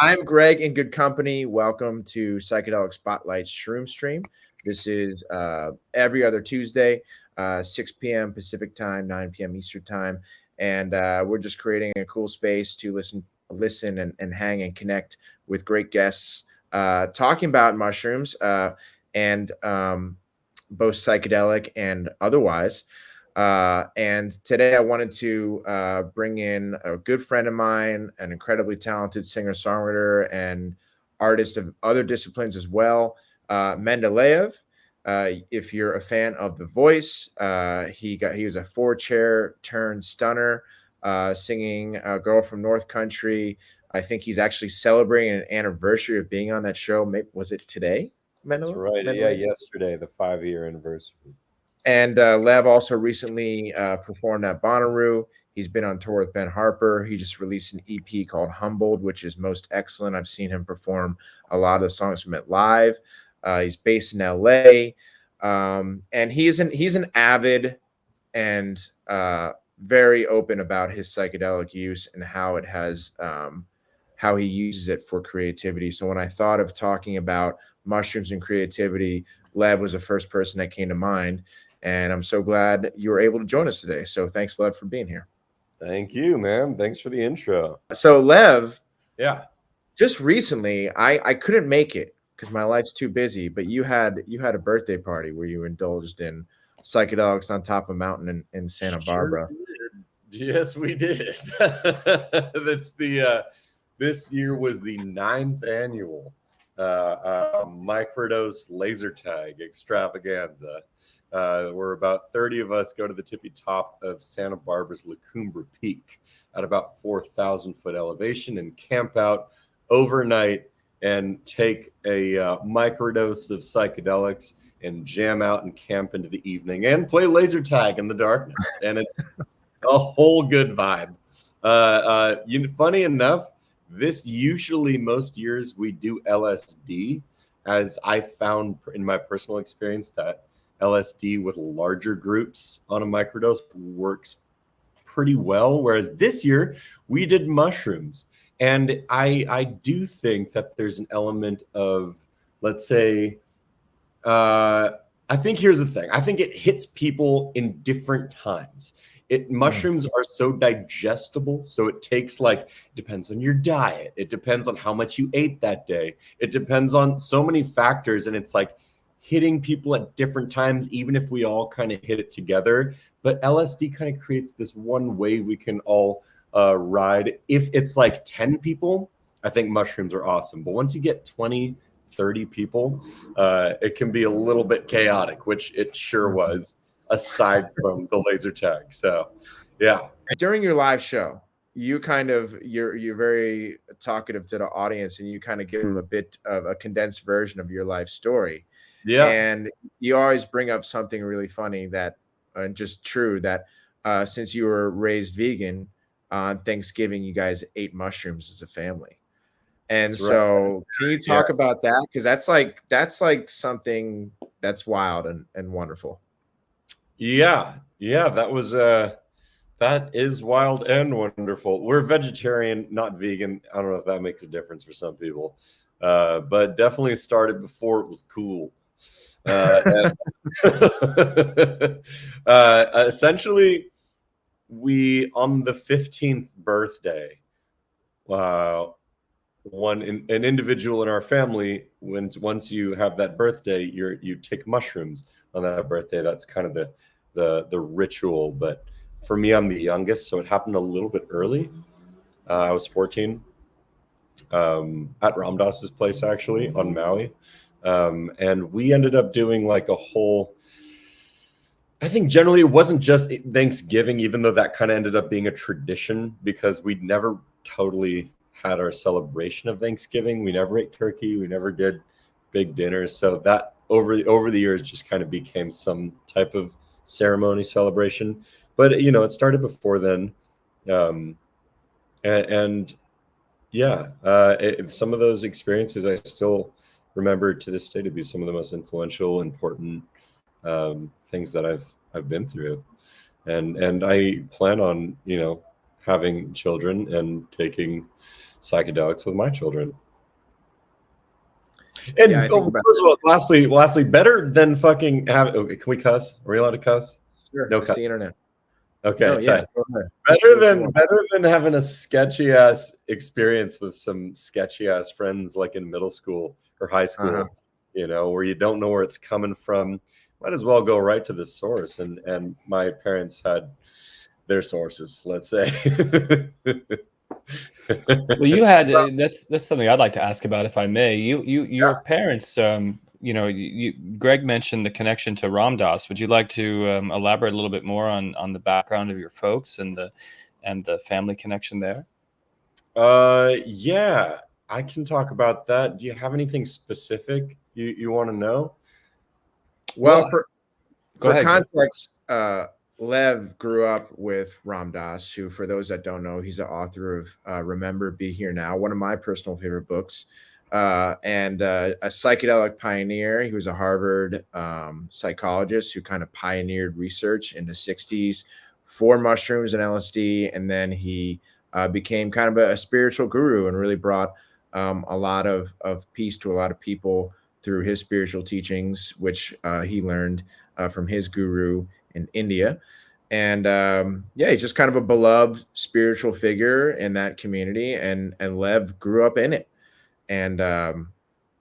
I'm Greg in good company. Welcome to Psychedelic Spotlight Shroomstream. This is every other Tuesday, 6 p.m. Pacific time, 9 p.m. Eastern time. And we're just creating a cool space to listen and hang and connect with great guests talking about mushrooms and both psychedelic and otherwise. And today I wanted to bring in a good friend of mine, an incredibly talented singer-songwriter and artist of other disciplines as well, Mendeleyev. If you're a fan of The Voice, he was a four-chair turned stunner, singing "Girl from North Country." I think he's actually celebrating an anniversary of being on that show. Maybe, was it today, That's right. Yeah, yesterday, the 5-year anniversary. And Lev also recently performed at Bonnaroo. He's been on tour with Ben Harper. He just released an EP called Humbled, which is most excellent. I've seen him perform a lot of the songs from it live. He's based in LA. And he's an avid and very open about his psychedelic use and how it has how he uses it for creativity. So when I thought of talking about mushrooms and creativity, Lev was the first person that came to mind. And I'm so glad you were able to join us today. So thanks, Lev, for being here. Thank you, man. Thanks for the intro. So Lev, yeah, just recently I couldn't make it because my life's too busy. But you had a birthday party where you indulged in psychedelics on top of a mountain in Santa Barbara. Yes, we did. That's the this year was the 9th annual microdose laser tag extravaganza. Where about 30 of us go to the tippy top of Santa Barbara's La Cumbre Peak at about 4,000 foot elevation and camp out overnight and take a microdose of psychedelics and jam out and camp into the evening and play laser tag in the darkness. And it's a whole good vibe. Funny enough, most years we do LSD, as I found in my personal experience that LSD with larger groups on a microdose works pretty well, whereas this year we did mushrooms. And I do think that there's an element of, let's say, I think here's the thing. I think it hits people in different times. Mushrooms are so digestible, so it takes depends on your diet. It depends on how much you ate that day. It depends on so many factors, and it's hitting people at different times, even if we all kind of hit it together. But LSD kind of creates this one wave we can all ride. If it's 10 people, I think mushrooms are awesome. But once you get 20, 30 people, it can be a little bit chaotic, which it sure was, aside from the laser tag. So, yeah. During your live show, you're very talkative to the audience, and you kind of give them a bit of a condensed version of your life story. Yeah. And you always bring up something really funny and just true that since you were raised vegan, on Thanksgiving, you guys ate mushrooms as a family. And That's so right. can you talk about that? Because that's something that's wild and wonderful. Yeah. That is wild and wonderful. We're vegetarian, not vegan. I don't know if that makes a difference for some people, but definitely started before it was cool. Essentially, we on the 15th birthday, an individual in our family, once you have that birthday, you take mushrooms on that birthday. That's kind of the ritual. But for me, I'm the youngest, so it happened a little bit early. I was 14 at Ram Dass's place, actually, on Maui. And we ended up doing a whole, I think generally it wasn't just Thanksgiving, even though that kind of ended up being a tradition because we'd never totally had our celebration of Thanksgiving. We never ate turkey. We never did big dinners. So that over the years just kind of became some type of ceremony celebration. But, it started before then. Some of those experiences I still remember to this day to be some of the most influential, important things that I've been through, and I plan on having children and taking psychedelics with my children. And Yeah, I think about first of all, lastly, better than fucking have. Okay, can we cuss? Are we allowed to cuss? sure, No it's the cuss. internet. Okay, No, yeah, tight. go ahead. Better than having a sketchy ass experience with some sketchy ass friends like in middle school or high school, Uh-huh. you know, where you don't know where it's coming from. Might as well go right to the source. And my parents had their sources, let's say. Well, you had that's something I'd like to ask about, if I may. Your parents, Greg mentioned the connection to Ram Dass. Would you like to elaborate a little bit more on the background of your folks and the family connection there? Yeah, I can talk about that. Do you have anything specific you want to know? Well, go for ahead, Greg. context, Lev grew up with Ram Dass, who, for those that don't know, he's the author of Remember, Be Here Now, one of my personal favorite books, and a psychedelic pioneer. He was a Harvard psychologist who kind of pioneered research in the 60s for mushrooms and LSD, and then he became kind of a spiritual guru and really brought a lot of peace to a lot of people through his spiritual teachings, which he learned from his guru in India. And yeah, he's just kind of a beloved spiritual figure in that community. And Lev grew up in it. And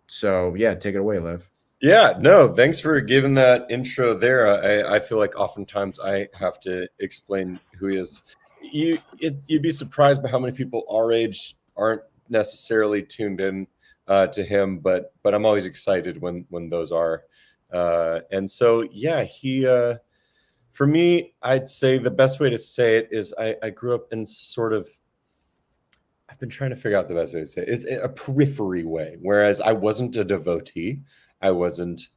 so, yeah, take it away, Lev. Yeah, no, thanks for giving that intro there. I feel like oftentimes I have to explain who he is. You'd be surprised by how many people our age aren't necessarily tuned in to him, but I'm always excited when those are. And so, yeah, he for me, I'd say the best way to say it is I grew up in sort of, I've been trying to figure out the best way to say it. It's a periphery way, whereas I wasn't a devotee. I wasn't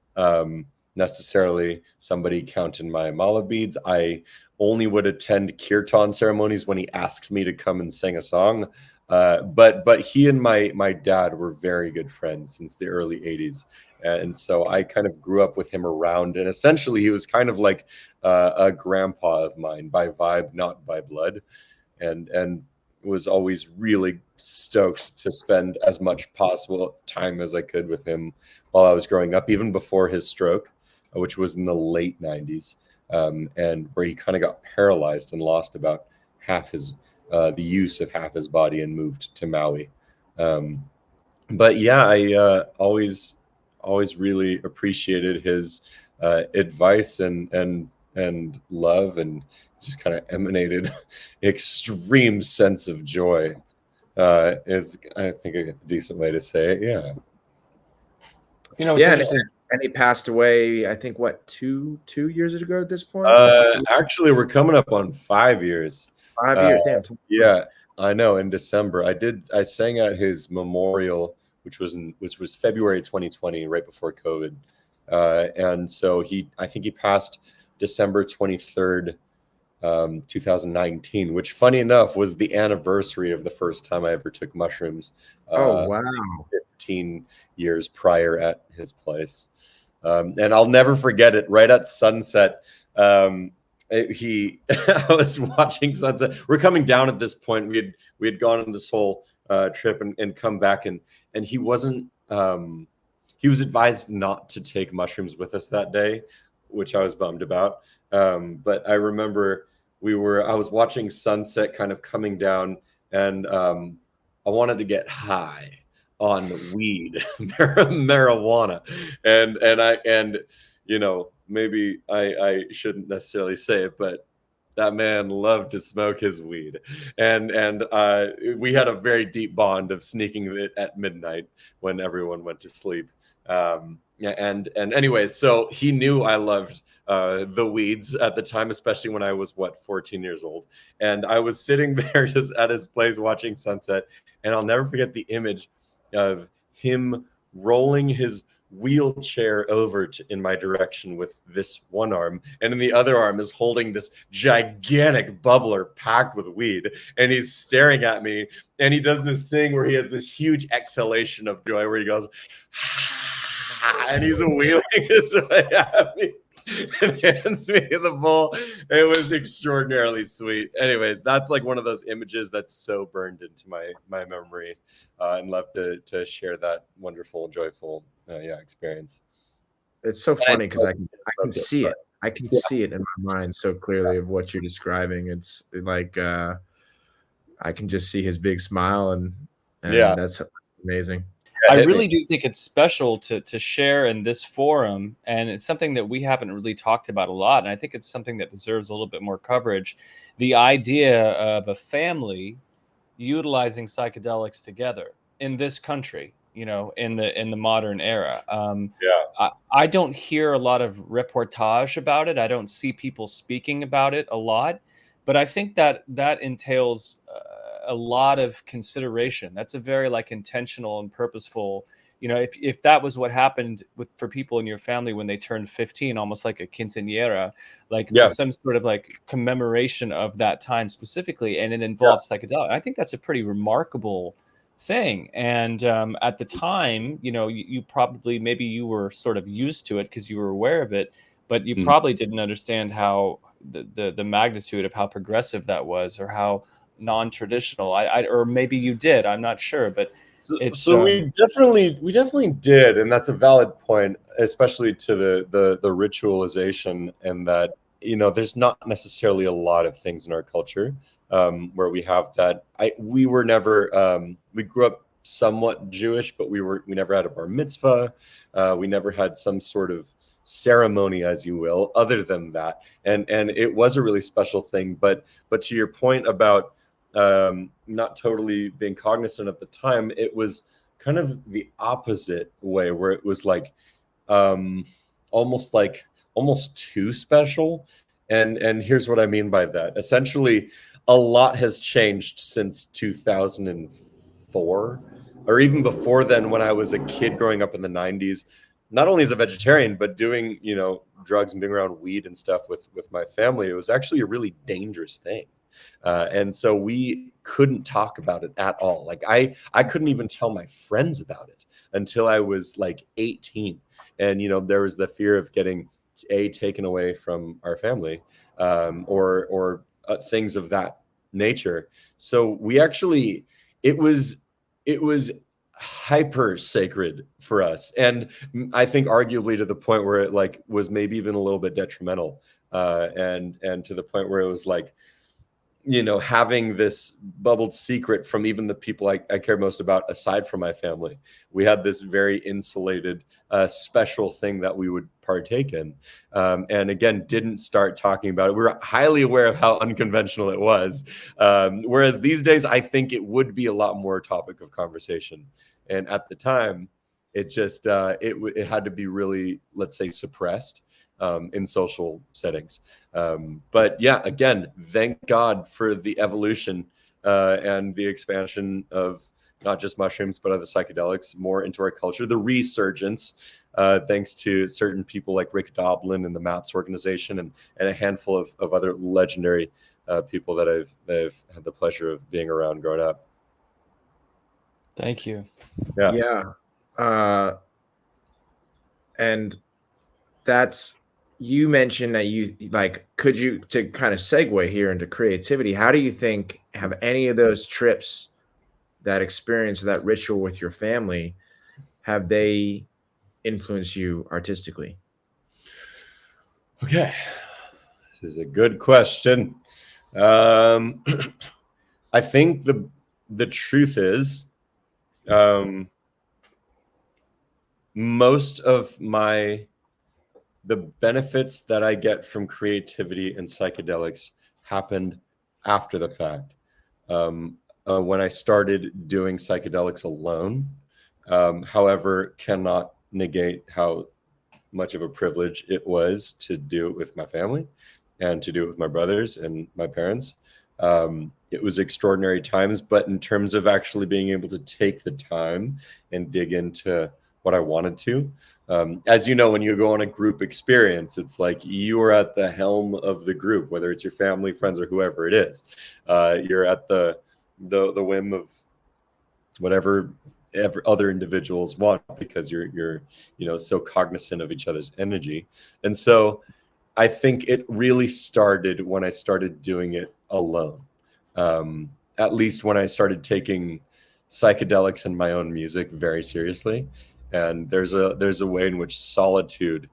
necessarily somebody counting my mala beads. I only would attend kirtan ceremonies when he asked me to come and sing a song. But he and my dad were very good friends since the early 80s. And so I kind of grew up with him around. And essentially, he was kind of like a grandpa of mine by vibe, not by blood. And was always really stoked to spend as much possible time as I could with him while I was growing up, even before his stroke, which was in the late 90s, and where he kind of got paralyzed and lost about half his the use of half his body and moved to Maui. But yeah, I always really appreciated his advice and love, and just kind of emanated an extreme sense of joy. Is, I think, a decent way to say it. Yeah. You know, Yeah, and he passed away, I think, what, two years ago at this point? Actually, we're coming up on 5 years. 5 years, damn. Yeah, I know. In December, I sang at his memorial, which was February 2020, right before COVID. And so I think he passed December 23rd, 2019, which, funny enough, was the anniversary of the first time I ever took mushrooms. Oh, wow. 15 years prior at his place. And I'll never forget it. Right at sunset, I was watching sunset. We're coming down at this point. We had gone on this whole trip and come back, and he wasn't. He was advised not to take mushrooms with us that day, which I was bummed about. But I remember I was watching sunset kind of coming down, and I wanted to get high on weed, marijuana, and you know, maybe I shouldn't necessarily say it, but that man loved to smoke his weed, and we had a very deep bond of sneaking it at midnight when everyone went to sleep. And anyways, so he knew I loved the weeds at the time, especially when I was 14 years old, and I was sitting there just at his place watching sunset, and I'll never forget the image of him rolling his wheelchair over in my direction with this one arm, and in the other arm is holding this gigantic bubbler packed with weed, and he's staring at me, and he does this thing where he has this huge exhalation of joy where he goes and he's wheeling his way at me, and hands me the bowl. It was extraordinarily sweet. Anyways, that's like one of those images that's so burned into my memory, and love to share that wonderful, joyful, experience. It's so And I funny because still I can see it. I can Yeah. see it in my mind so clearly of what you're describing. It's like I can just see his big smile, Yeah. and that's amazing. I hit me. really do think it's special to share in this forum, and it's something that we haven't really talked about a lot, and I think it's something that deserves a little bit more coverage. The idea of a family utilizing psychedelics together in this country, you know, in the modern era. I don't hear a lot of reportage about it. I don't see people speaking about it a lot, but I think that that entails a lot of consideration. That's a very like intentional and purposeful. You know, if that was what happened with for people in your family when they turned 15, almost like a quinceañera, like Yeah. some sort of like commemoration of that time specifically, and it involves psychedelic. I think that's a pretty remarkable thing. And at the time, you know, you probably maybe you were sort of used to it because you were aware of it, but you probably didn't understand how the magnitude of how progressive that was, or how non-traditional. Or maybe you did. I'm not sure, but it's So we definitely did, and that's a valid point, especially to the ritualization, and that, you know, there's not necessarily a lot of things in our culture where we have that. We were never we grew up somewhat Jewish, but we never had a bar mitzvah. We never had some sort of ceremony, as you will, other than that, and it was a really special thing. But to your point about not totally being cognizant at the time, it was kind of the opposite way, where it was like almost too special. And here's what I mean by that. Essentially, a lot has changed since 2004, or even before then, when I was a kid growing up in the 90s, not only as a vegetarian, but doing, you know, drugs and being around weed and stuff with my family. It was actually a really dangerous thing. And so we couldn't talk about it at all. Like I couldn't even tell my friends about it until I was like 18. And, you know, there was the fear of getting taken away from our family, or things of that nature. So we actually, it was hyper sacred for us, and I think arguably to the point where it like was maybe even a little bit detrimental, and to the point where it was like, you know, having this bubbled secret from even the people I care most about, aside from my family. We had this very insulated, special thing that we would partake in. And again, didn't start talking about it. We were highly aware of how unconventional it was. Whereas these days, I think it would be a lot more topic of conversation. And at the time, it just, it had to be really, let's say, suppressed in social settings. But yeah, again, thank God for the evolution and the expansion of not just mushrooms, but other psychedelics more into our culture, the resurgence, thanks to certain people like Rick Doblin and the MAPS organization, and a handful of other legendary people that I've had the pleasure of being around growing up. Thank you. Yeah. And that's, you mentioned that you like, could you, to kind of segue here into creativity, how do you think, have any of those trips, that experience, that ritual with your family, have they influenced you artistically? Okay, this is a good question. I think the truth is, most of the benefits that I get from creativity and psychedelics happened after the fact. When I started doing psychedelics alone, however, cannot negate how much of a privilege it was to do it with my family and to do it with my brothers and my parents. It was extraordinary times, but in terms of actually being able to take the time and dig into what I wanted to, as you know, when you go on a group experience, it's like you are at the helm of the group, whether it's your family, friends, or whoever it is. You're at the whim of whatever other individuals want, because you're you know, so cognizant of each other's energy. And so I think it really started when I started doing it alone. At least when I started taking psychedelics and my own music very seriously. And there's a way in which solitude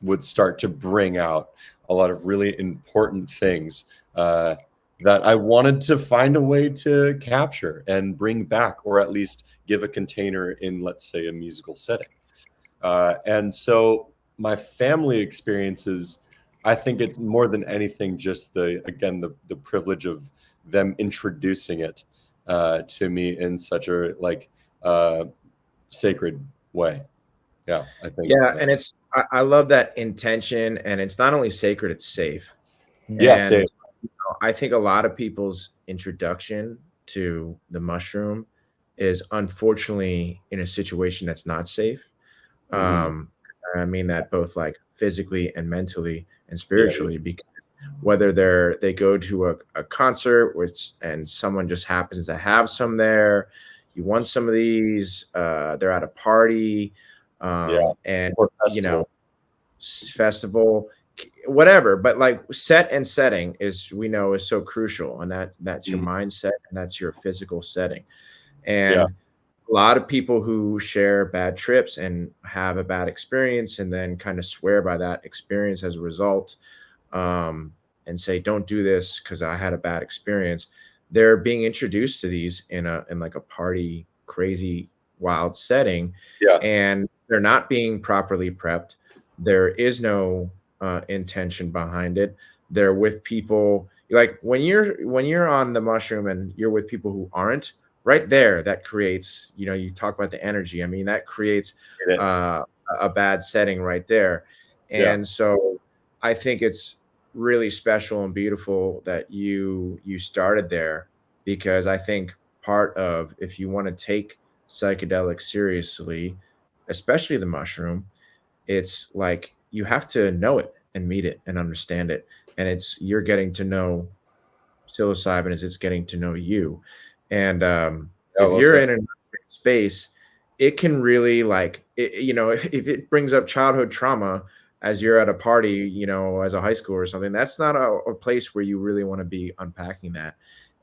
would start to bring out a lot of really important things that I wanted to find a way to capture and bring back, or at least give a container in, let's say, a musical setting. And so my family experiences, I think it's more than anything just the privilege of them introducing it to me in such a sacred way. Yeah, I think. Yeah, and I love that intention, and it's not only sacred, it's safe. Yeah, And same. I think a lot of people's introduction to the mushroom is unfortunately in a situation that's not safe. Mhm. Um, I mean that both like physically and mentally and Yeah, spiritually, because whether they go to a concert which and someone just happens to have some there, you want some of these, they're at a party, yeah. and Or you know, festival. festival, whatever. But like set and setting is we know is so crucial, and that's your Mhm. mindset and that's your physical setting. Yeah, And a lot of people who share bad trips and have a bad experience and then kind of swear by that experience as a result, and say don't do this because I had a bad experience. They're being introduced to these in like a party crazy wild setting, yeah, and they're not being properly prepped. There is no intention behind it. They're with people like when you're on the mushroom and you're with people who aren't right there, that creates, you talk about the energy. I mean, that creates get it. uh, a bad setting right there. Yeah, And so I think it's really special and beautiful that you started there, because I think part of, if you want to take psychedelics seriously, especially the mushroom, it's like you have to know it and meet it and understand it. And you're getting to know psilocybin as it's getting to know you. And yeah, if well you're said. in a space, it can really like if it brings up childhood trauma as you're at a party, as a high school or something, that's not a place where you really want to be unpacking that.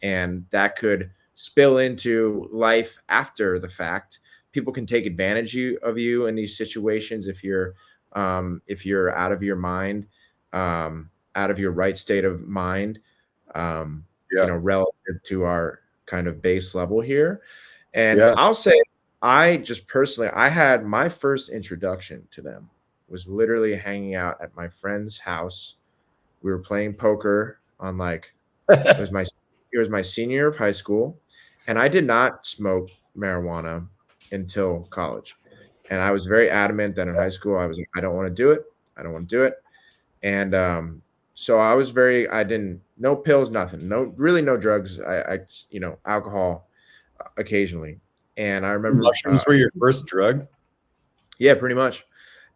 And that could spill into life after the fact. People can take advantage of you in these situations if you're out of your mind, out of your right state of mind, Yeah, relative to our kind of base level here. And yeah. I'll say, I just personally, I had my first introduction to them was literally hanging out at my friend's house. We were playing poker on like it was my it was my senior year of high school, and I did not smoke marijuana until college. And I was very adamant that in high school I was like, I don't want to do it. I don't want to do it. And so I didn't, no pills, nothing, no, really no drugs. Alcohol occasionally. And I remember, Mushrooms were your first drug? yeah, pretty much.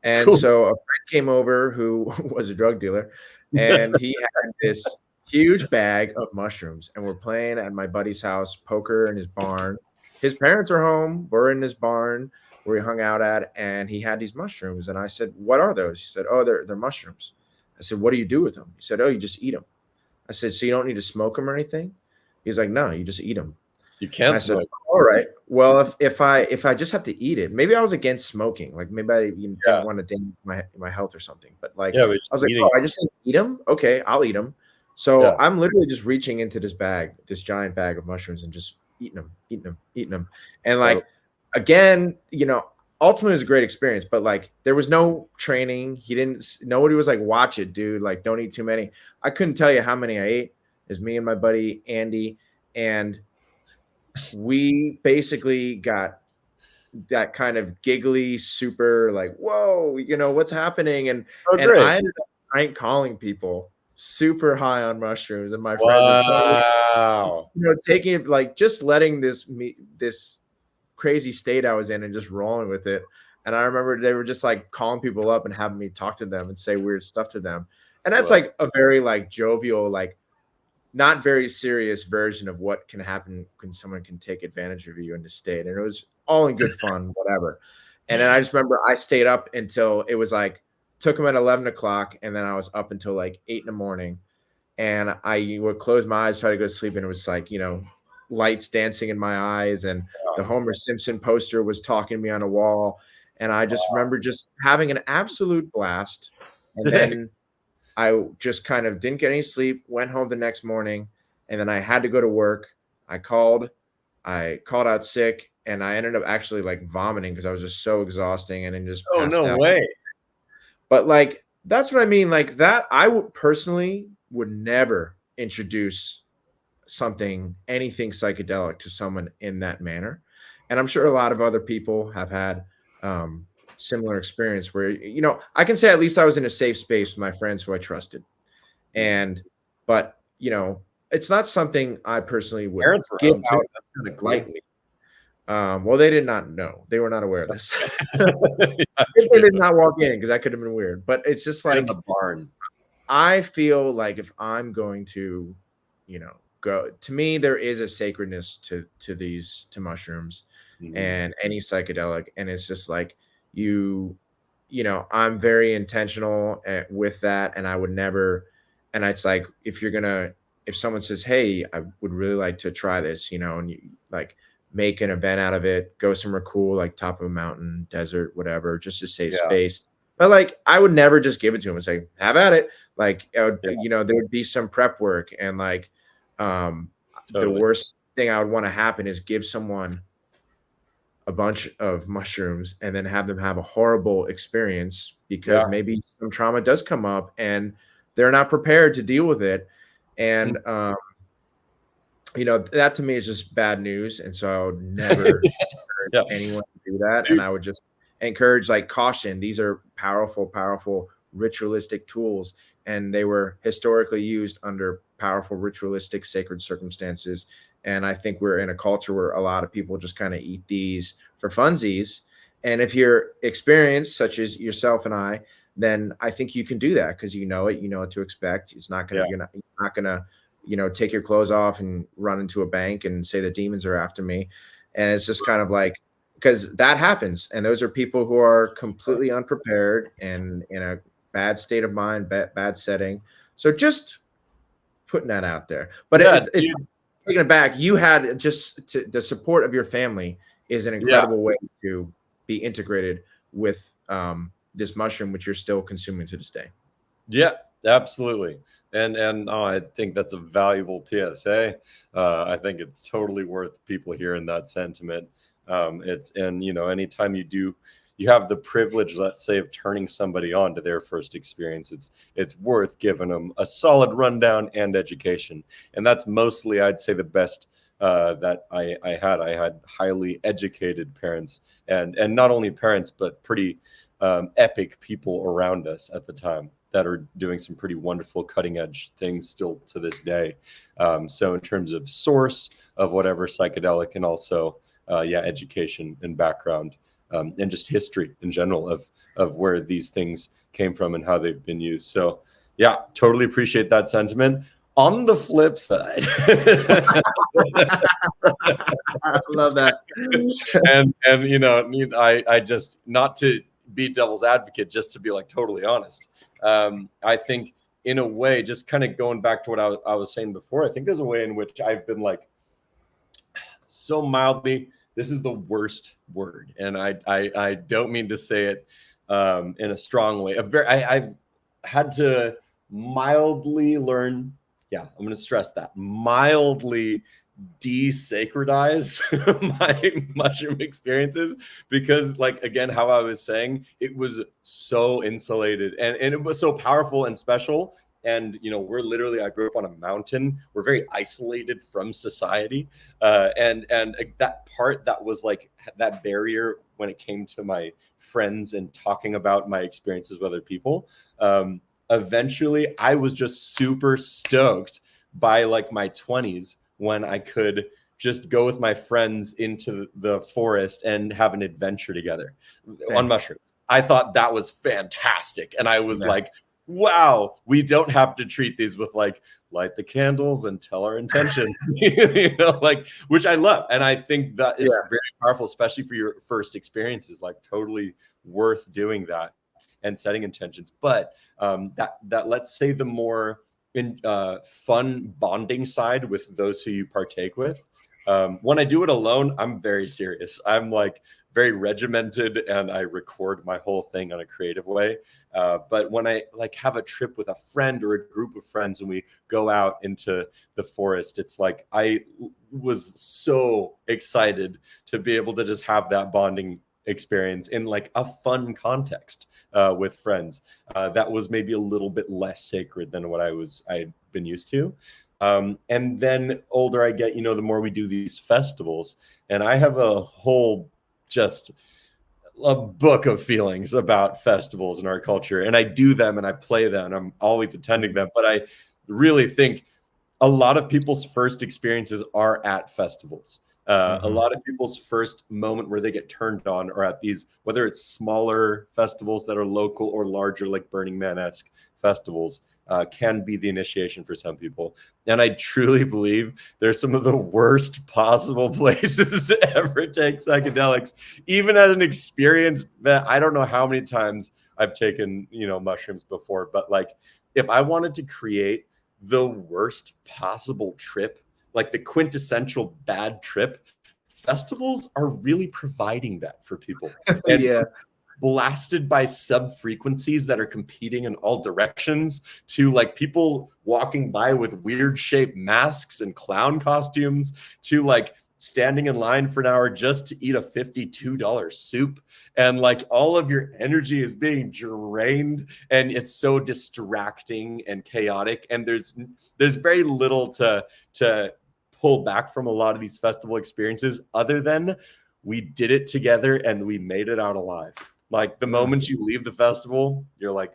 And Cool. so a friend came over who was a drug dealer, and he had this huge bag of mushrooms, and we're playing at my buddy's house, poker in his barn. His parents are home. We're in his barn where he hung out at, and he had these mushrooms. And I said, "What are those?" He said, "Oh, they're mushrooms." I said, "What do you do with them?" He said, "Oh, you just eat them." I said, "So you don't need to smoke them or anything?" He's like, "No, you just eat them." You And I can't said, smoke. "All right. Well, if I just have to eat it, maybe I was against smoking. Like maybe I didn't Yeah, want to damage my health or something. But like yeah, but I just was like, eating oh, it. I just need to eat them. Okay, I'll eat them. So Yeah, I'm literally just reaching into this bag, this giant bag of mushrooms, and just eating them, eating them, eating them. And oh, like again, ultimately it was a great experience. But like there was no training. Nobody was like, watch it, dude. Like don't eat too many. I couldn't tell you how many I ate. It was me and my buddy Andy, and we basically got that kind of giggly, super like, whoa, what's happening? oh, And great. I ended up prank calling people super high on mushrooms, and my friends were totally, Wow. taking it like just letting this crazy state I was in and just rolling with it. And I remember they were just like calling people up and having me talk to them and say weird stuff to them. And that's Well, like a very like jovial, like not very serious version of what can happen when someone can take advantage of you in the state. And it was all in good fun, whatever. And then I just remember I stayed up until it was like took them at 11 o'clock, and then I was up until like 8 in the morning. And I would close my eyes, try to go to sleep, and it was like, lights dancing in my eyes, and the Homer Simpson poster was talking to me on a wall. And I just remember just having an absolute blast. And then I just kind of didn't get any sleep, went home the next morning, and then I had to go to work. I called out sick, and I ended up actually like vomiting because I was just so exhausting, and then just passed out. Way. But like, that's what I mean. Like that, I would personally would never introduce anything psychedelic to someone in that manner. And I'm sure a lot of other people have had similar experience where, I can say at least I was in a safe space with my friends who I trusted. But it's not something I personally would give out lightly. Well, they did not know. They were not aware of this. They did not walk in, because that could have been weird. But it's just like the barn. I feel like if I'm going to, go, to me, there is a sacredness to mushrooms and any psychedelic. And it's just like I'm very intentional with that. And I would never, and it's like, if someone says, hey, I would really like to try this, and you like make an event out of it, go somewhere cool, like top of a mountain, desert, whatever, just to save space. But like, I would never just give it to him and say, have at it. Like, there would be some prep work, and like, the worst thing I would want to happen is give someone a bunch of mushrooms and then have them have a horrible experience because maybe some trauma does come up and they're not prepared to deal with it. And, that to me is just bad news. And so I would never encourage anyone to do that. And I would just encourage like caution. These are powerful, powerful ritualistic tools. And they were historically used under powerful ritualistic sacred circumstances. And I think we're in a culture where a lot of people just kind of eat these for funsies. And if you're experienced, such as yourself and I, then I think you can do that because you know what to expect. It's not gonna, you're not gonna, take your clothes off and run into a bank and say the demons are after me. And it's just kind of like, because that happens. And those are people who are completely unprepared and in a bad state of mind, bad setting. So just putting that out there. But it's taking it back. You had the support of your family is an incredible way to be integrated with this mushroom, which you're still consuming to this day. Yeah, absolutely. And I think that's a valuable PSA. I think it's totally worth people hearing that sentiment. Anytime you have the privilege, let's say, of turning somebody on to their first experience, it's worth giving them a solid rundown and education. And that's mostly, I'd say, the best that I had. I had highly educated parents, and not only parents, but pretty epic people around us at the time that are doing some pretty wonderful cutting edge things still to this day. So in terms of source of whatever psychedelic, and also education and background, and just history in general of where these things came from and how they've been used. So yeah, totally appreciate that sentiment. On the flip side, I love that. I just, not to be devil's advocate, just to be like totally honest. I think in a way, just kind of going back to what I was saying before, I think there's a way in which I've been like so mildly, this is the worst word, and I don't mean to say it in a strong way. I've had to mildly learn. Yeah, I'm going to stress that, mildly desacredize my mushroom experiences, because like, again, how I was saying, it was so insulated and it was so powerful and special. And I grew up on a mountain. We're very isolated from society, and that part that was like that barrier when it came to my friends and talking about my experiences with other people. Eventually, I was just super stoked by like my 20s when I could just go with my friends into the forest and have an adventure together on mushrooms. I thought that was fantastic, and I was like, wow, we don't have to treat these with like light the candles and tell our intentions, which I love. And I think that is very powerful, especially for your first experiences, like totally worth doing that. and setting intentions. But that let's say the more fun bonding side with those who you partake with. When I do it alone, I'm very serious. I'm like very regimented, and I record my whole thing in a creative way. But when I like have a trip with a friend or a group of friends and we go out into the forest, it's like I was so excited to be able to just have that bonding experience in like a fun context with friends. That was maybe a little bit less sacred than what I'd been used to. And then older I get, the more we do these festivals, and I have a whole just a book of feelings about festivals in our culture, and I do them and I play them and I'm always attending them. But I really think a lot of people's first experiences are at festivals. A lot of people's first moment where they get turned on are at these, whether it's smaller festivals that are local or larger, like Burning Man-esque festivals, can be the initiation for some people. And I truly believe they're some of the worst possible places to ever take psychedelics, even as an experience that I don't know how many times I've taken, mushrooms before. But like, if I wanted to create the worst possible trip, like the quintessential bad trip, festivals are really providing that for people. And Yeah. blasted by sub frequencies that are competing in all directions, to like people walking by with weird shaped masks and clown costumes, to like standing in line for an hour just to eat a $52 soup, and like all of your energy is being drained, and it's so distracting and chaotic, and there's very little to pull back from a lot of these festival experiences other than we did it together and we made it out alive. Like the moment you leave the festival, you're like,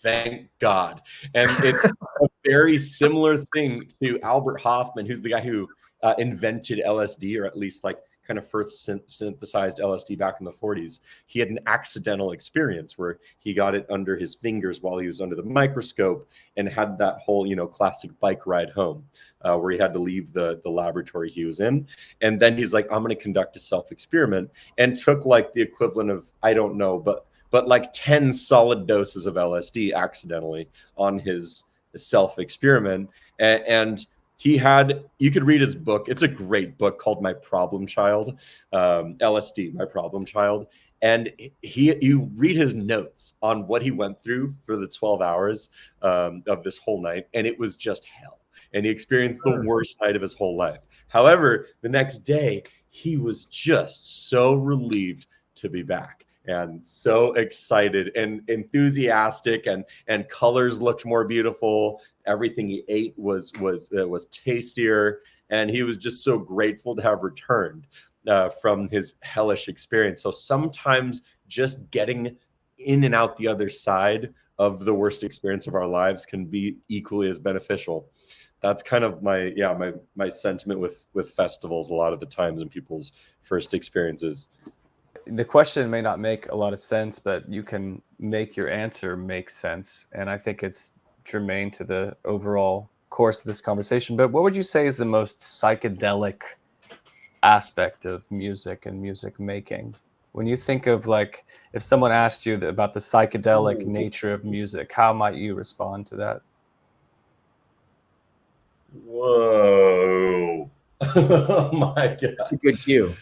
thank God. And it's a very similar thing to Albert Hofmann, who's the guy who invented LSD, or at least like kind of first synthesized LSD back in the 40s. He had an accidental experience where he got it under his fingers while he was under the microscope, and had that whole, classic bike ride home where he had to leave the laboratory he was in. And then he's like, I'm going to conduct a self-experiment, and took like the equivalent of, I don't know, but like 10 solid doses of LSD accidentally on his self-experiment. And you could read his book. It's a great book called My Problem Child, LSD, My Problem Child. And you read his notes on what he went through for the 12 hours of this whole night, and it was just hell. And he experienced the worst night of his whole life. However, the next day, he was just so relieved to be back, and so excited and enthusiastic, and colors looked more beautiful. Everything he ate was tastier, and he was just so grateful to have returned from his hellish experience. So sometimes just getting in and out the other side of the worst experience of our lives can be equally as beneficial. That's kind of my sentiment with festivals a lot of the times in people's first experiences. The question may not make a lot of sense, but you can make your answer make sense. And I think it's germane to the overall course of this conversation. But what would you say is the most psychedelic aspect of music and music making? When you think of, like, if someone asked you about the psychedelic nature of music, how might you respond to that? Whoa. Oh my God. That's a good cue.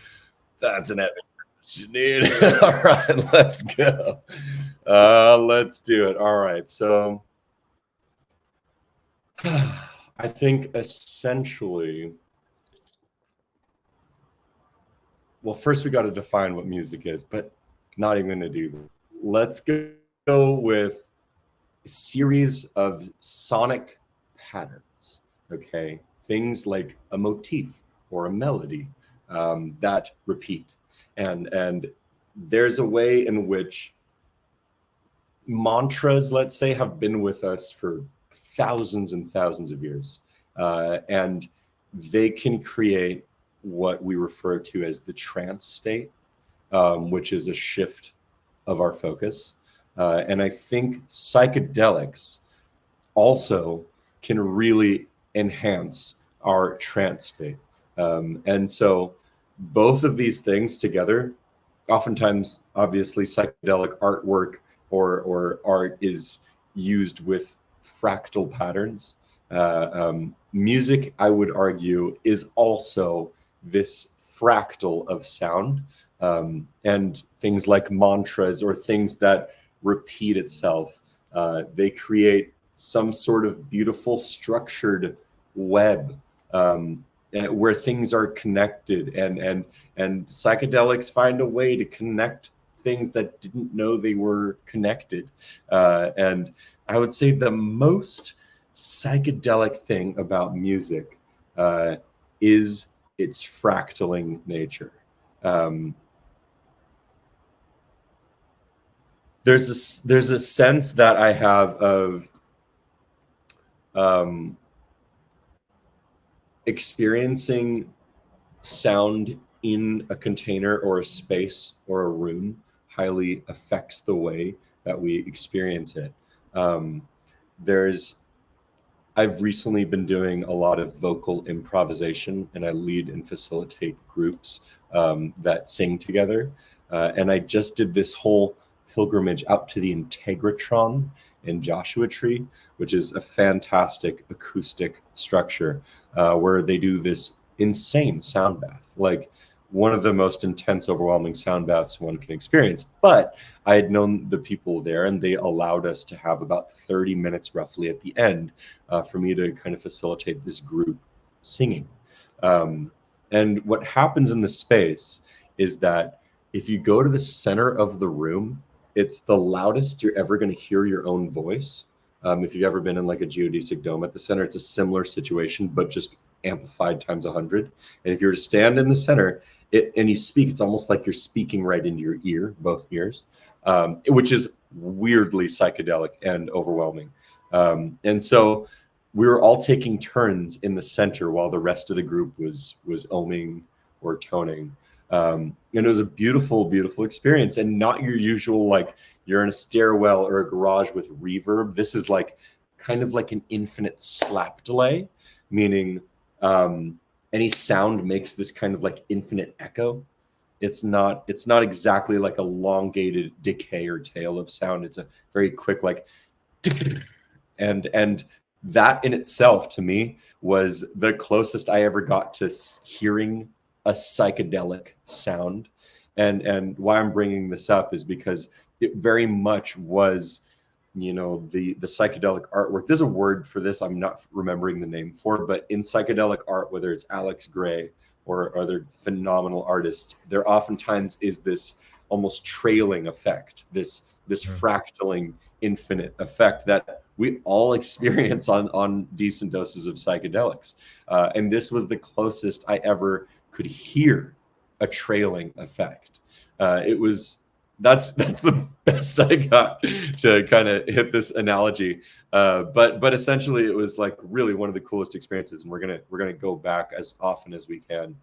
That's an epic question, dude. All right, let's go. Let's do it. All right. So I think essentially, well, first we got to define what music is, but not even going to do that. Let's go with a series of sonic patterns, okay? Things like a motif or a melody that repeat. And there's a way in which mantras, let's say, have been with us for thousands and thousands of years. And they can create what we refer to as the trance state, which is a shift of our focus. And I think psychedelics also can really enhance our trance state. And so both of these things together, oftentimes, obviously, psychedelic artwork or art is used with fractal patterns. Music, I would argue, is also this fractal of sound, and things like mantras or things that repeat itself. They create some sort of beautiful structured web, where things are connected, and psychedelics find a way to connect things that didn't know they were connected. And I would say the most psychedelic thing about music is its fractaling nature. There's a sense that I have of experiencing sound in a container or a space or a room highly affects the way that we experience it. I've recently been doing a lot of vocal improvisation, and I lead and facilitate groups that sing together. And I just did this whole pilgrimage out to the Integratron in Joshua Tree, which is a fantastic acoustic structure where they do this insane sound bath, like one of the most intense, overwhelming sound baths one can experience. But I had known the people there, and they allowed us to have about 30 minutes roughly at the end for me to kind of facilitate this group singing. And what happens in the space is that if you go to the center of the room, it's the loudest you're ever going to hear your own voice. If you've ever been in like a geodesic dome at the center, it's a similar situation, but just amplified times 100. And if you were to stand in the center and you speak, it's almost like you're speaking right into your ear, both ears, which is weirdly psychedelic and overwhelming. And so we were all taking turns in the center while the rest of the group was oming or toning. And it was a beautiful, beautiful experience, and not your usual, like you're in a stairwell or a garage with reverb. This is like kind of like an infinite slap delay, meaning any sound makes this kind of like infinite echo. It's not exactly like a elongated decay or tail of sound. It's a very quick like, and that in itself to me was the closest I ever got to hearing a psychedelic sound. And why I'm bringing this up is because it very much was, you know, the psychedelic artwork. There's a word for this I'm not remembering the name for, but in psychedelic art, whether it's Alex Gray or other phenomenal artists, there oftentimes is this almost trailing effect, this fractaling infinite effect that we all experience on decent doses of psychedelics. And this was the closest I ever could hear a trailing effect. That's the best I got to kind of hit this analogy. But essentially it was like really one of the coolest experiences, and we're gonna go back as often as we can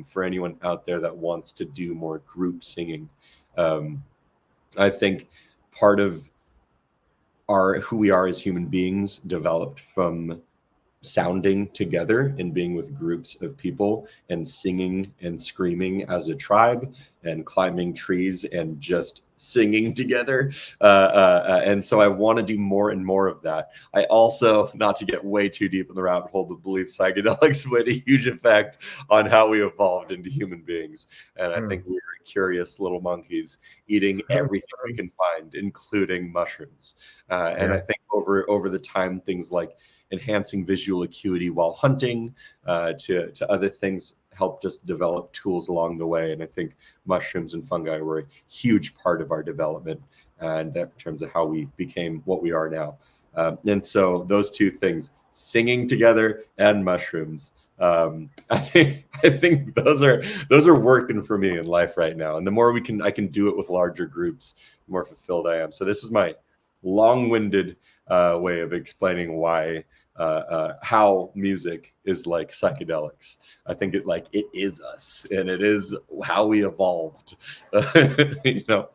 for anyone out there that wants to do more group singing. I think part of who we are as human beings developed from sounding together and being with groups of people and singing and screaming as a tribe and climbing trees and just singing together. And so I want to do more and more of that. I also, not to get way too deep in the rabbit hole, but believe psychedelics played a huge effect on how we evolved into human beings. And I think we were curious little monkeys eating everything we can find, including mushrooms. And I think over the time, things like enhancing visual acuity while hunting to other things helped us develop tools along the way. And I think mushrooms and fungi were a huge part of our development and in terms of how we became what we are now. And so those two things, singing together and mushrooms, I think those are working for me in life right now. And the more I can do it with larger groups, the more fulfilled I am. So this is my long-winded way of explaining why how music is like psychedelics. I think it is us, and it is how we evolved. You know.